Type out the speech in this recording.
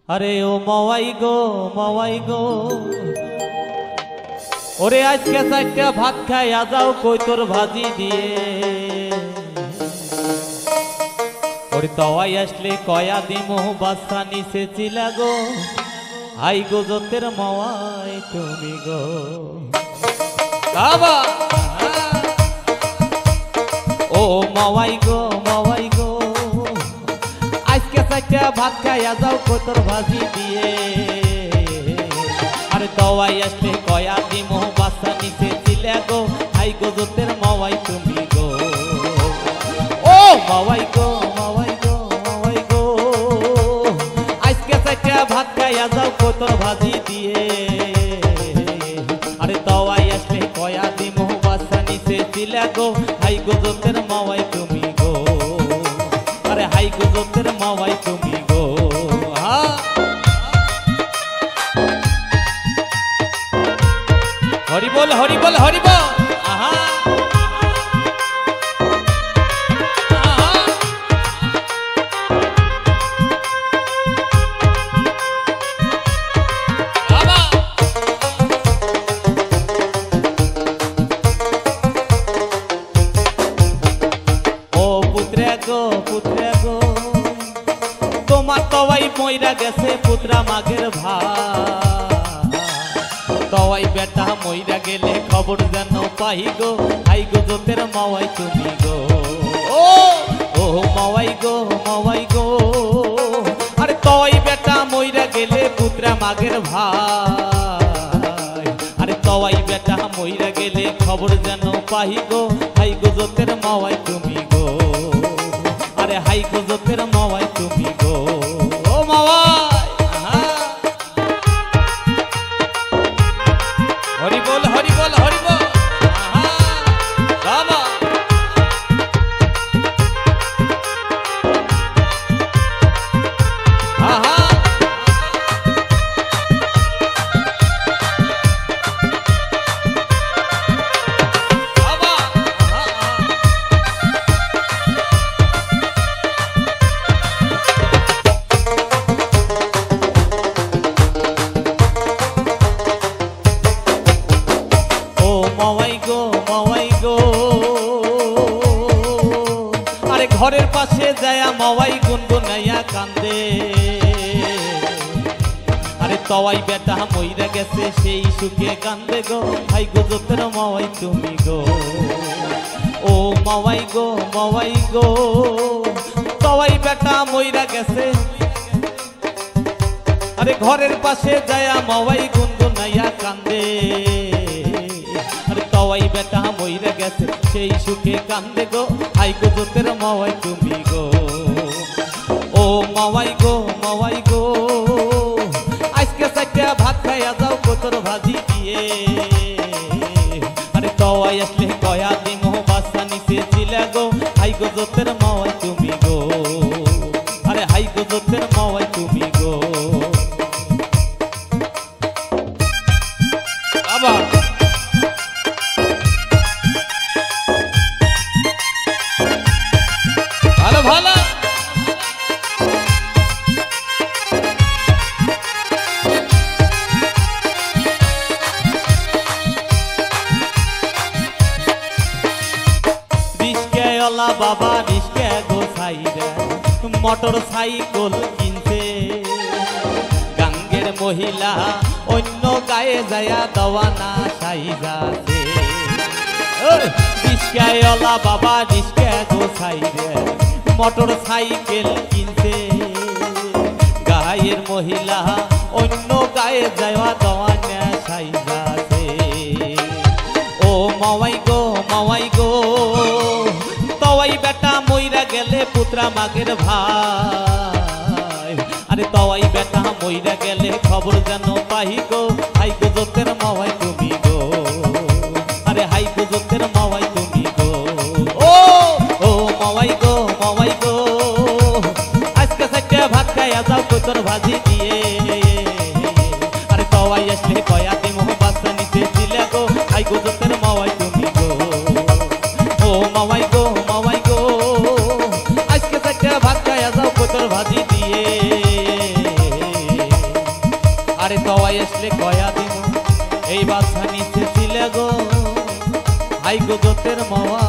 আরে ও মাওয়াই গো মাওয়াই গো, ওরে আজকে চারটা ভাত খাইয়া যাও কই তোর ভাজি দিয়ে। ওরে তওয়াই আসলে কয়া দিমো বাচ্চা নিচে চিলা গো, হাই গো জোতের মাওয়াই তুমি গো। বাবা ও মাওয়াই গো মাওয়াই গো, আজকে চারটা ভাত খাইয়া যাও কই তোর ভাজি দিয়ে। আরে তওয়াই আসলে কয়া দিমো বাচ্চা নিচে চিলা গো, হাই গো জোতের মাওয়াই তুমি গো। ও মাওয়াই গো মাওয়াই গো মাওয়াই গো, আজকে চারটা ভাত খাইয়া যাও কই তোর ভাজি দিয়ে। আরে তওয়াই আসলে কয়া দিমো বাচ্চা নিচে চিলা গো, হাই গো জোতের মাওয়াই তুমি গো। আরে হাই গো জোতের মাওয়াই তুমি গো। হরি বল হরি বল হরি বল। আহা পুত্রে গো তোমার তওয়াই মইরা গেছে পুত্রা মাগের ভাই। তওয়াই বেটা মইরা গেলে খবর যেন পাই গো, হাই গো জোতের মাওয়াই তুমি গো। ও ও মাওয়াই গো মাওয়াই গো, আরে তওয়াই বেটা মইরা গেলে পুত্রা মাগের ভাই। আরে তওয়াই বেটা মইরা গেলে খবর যেন পাই গো, হাই গো জোতের মাওয়াই তুমি গো। আরে হাই গো জোতের মাওয়াই তুমি গো। ও মাওয়াই হরি বল হরি বল হরি বল। বাবা আহা ঘরের পাশে যায়া মাওয়াই গুনগুনাইয়া কান্দে। আরে তওয়াই বেটা মইরা গেছে সেই সুখে কান্দে গো, হাই গো জোতের মাওয়াই তুমি গো। ও মাওয়াই গো মাওয়াই গো, তওয়াই বেটা মইরা গেছে। আরে ঘরের পাশে যায়া মাওয়াই গুনগুনাইয়া কান্দে। তওয়াই বেটা মইরা গেছে সেই সুখে কান্দে গো, হাই গো জোতের মাওয়াই তুমি গো। ও মাওয়াই গো মাওয়াই গো, আজকে চারটা ভাত খাইয়া যাও কই তোর ভাজি দিয়ে। আরে তওয়াই আসলে কয়া দিমো বাচ্চা নিচে চিলা গো, হাই গো জোতের মাওয়াই তুমি গো। আরে হাই গো জোতের মাওয়াই তুমি গো। বাবা ভালো ভালো রিস্কাওয়ালা বাবা রিস্কা গোসাইরা মোটর সাইকেল কিনছে। গাঙ্গের মহিলা অন্য গায়ে যায়া দেওয়ানা সাইজাছে। রিস্কাওয়ালা বাবা রিস্কা গোসাইরা মোটর সাইকেল কিনছে। গায়ের মহিলা অন্য গায়ে যাওয়া দেওয়ানা সাইজাছে। ও মাওয়াই গো মাওয়াই গো, তওয়াই বেটা মইরা গেলে পুত্রা মাগের ভাই। আরে তওয়াই বেটা মইরা গেলে খবর যেন পাই গো, হাই গো জোতের মাওয়াই তুমি গো। আরে হাই গো জোতের মাওয়াই তুমি গো। ও ও মাওয়াই গো মাওয়াই গো, আজকে চারটা ভাত খাইয়া যাও কই তোর ভাজি দিয়ে। আরে তওয়াই আসলে কয়া দিমো বাচ্চা নিচে চিলা গো, হাই গো জোতের মাওয়াই তুমি গো। ও মাওয়াই গো মাওয়াই গো, আজকে চারটা ভাত খাইয়া যাও কই তোর ভাজি দিয়ে। আরে তওয়াই আসলে কয়া দিব এই বাচ্চা নিচে ছিলে গো হাই গো দোতের মাওয়া